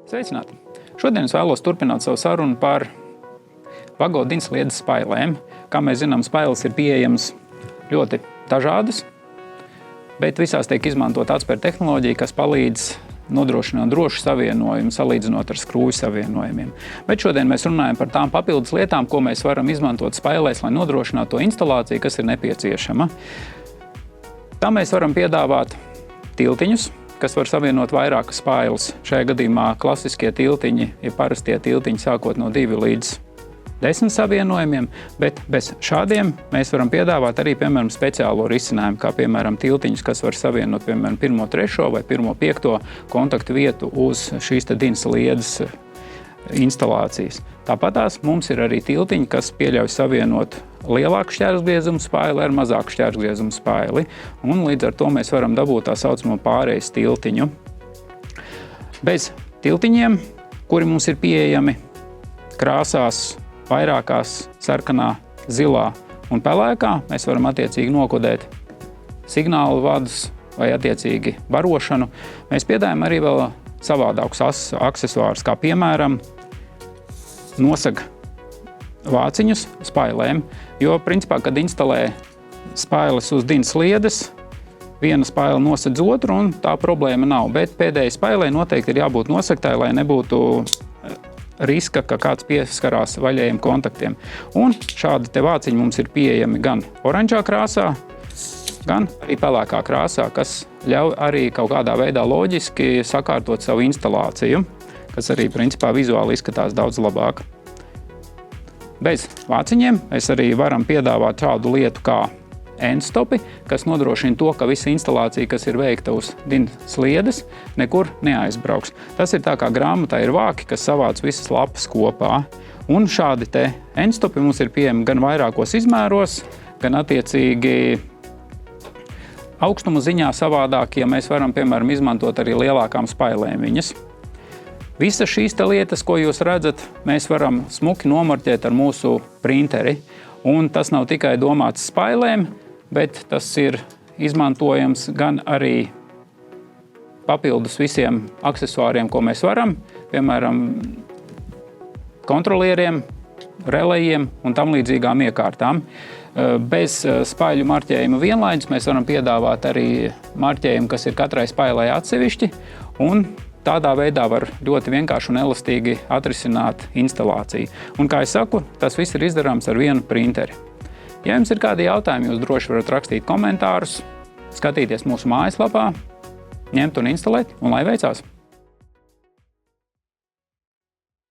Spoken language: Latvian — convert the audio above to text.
Sveicināti! Šodien es vēlos turpināt savu sarunu par Vago Dinsliedes spailēm. Kā mēs zinām, spailes ir pieejamas ļoti dažādas, bet visās tiek izmantot atspēra tehnoloģija, kas palīdz nodrošināt drošu savienojumu, salīdzinot ar skrūju savienojumiem. Bet šodien mēs runājam par tām papildus lietām, ko mēs varam izmantot spailēs, lai nodrošinātu to instalāciju, kas ir nepieciešama. Tā mēs varam piedāvāt tiltiņus, kas var savienot vairākas spailes. Šajā gadījumā klasiskie tiltiņi ir parastie tiltiņi sākot no 2 līdz 10 savienojumiem, bet bez šādiem mēs varam piedāvāt arī, piemēram, speciālo risinājumu, kā, piemēram, tiltiņus, kas var savienot, piemēram, 1, 3 vai 1, 5 kontaktu vietu uz šīs Dinsliedes instalācijas. Tāpatās mums ir arī tiltiņi, kas pieļauj savienot lielāku šķērsgriezumu spaili ar mazāku šķērsgriezumu spaili, un līdz ar to mēs varam dabūt tā saucamo pārejas tiltiņu. Bez tiltiņiem, kuri mums ir pieejami krāsās vairākās sarkanā, zilā un pelēkā, mēs varam attiecīgi nokodēt signālu vadus vai attiecīgi barošanu. Mēs piedāvājam arī vēl savādākus aksesuārus, kā piemēram nosag vāciņus spailēm, jo principā, kad instalē spailes uz Dinsliedes, viena spaile nosedz otru un tā problēma nav, bet pēdējai spailei noteikti ir jābūt nosegtai, lai nebūtu riska, ka kāds pieskarās vaļējiem kontaktiem. Un šādi te vāciņi mums ir pieejami gan oranžā krāsā, gan arī pelēkā krāsā, kas ļauj arī kaut kādā veidā loģiski sakārtot savu instalāciju, kas arī principā vizuāli izskatās daudz labāk. Bez vāciņiem mēs arī varam piedāvāt tādu lietu kā endstopi, kas nodrošina to, ka visa instalācija, kas ir veikta uz Dinsliedes, nekur neaizbrauks. Tas ir tā kā grāmatā ir vāki, kas savāc visas lapas kopā. Un šādi te endstopi mums ir pieejami gan vairākos izmēros, gan attiecīgi augstumu ziņā savādāk, ja mēs varam, piemēram, izmantot arī lielākām spailēm viņas. Visas šīs te lietas, ko jūs redzat, mēs varam smuki nomarķēt ar mūsu printeri. Un tas nav tikai domāts spailēm, bet tas ir izmantojams gan arī papildus visiem aksesuāriem, ko mēs varam, piemēram, kontrolieriem, relejiem un tam līdzīgām iekārtām. Bez spaiļu marķējuma vienlaidus mēs varam piedāvāt arī marķējumu, kas ir katrai spailai atsevišķi, un tādā veidā var ļoti vienkārši un elastīgi atrisināt instalāciju. Un, kā es saku, tas viss ir izdarāms ar vienu printeri. Ja jums ir kādi jautājumi, jūs droši varat rakstīt komentārus, skatīties mūsu mājaslapā, ņemt un instalēt, un lai veicās!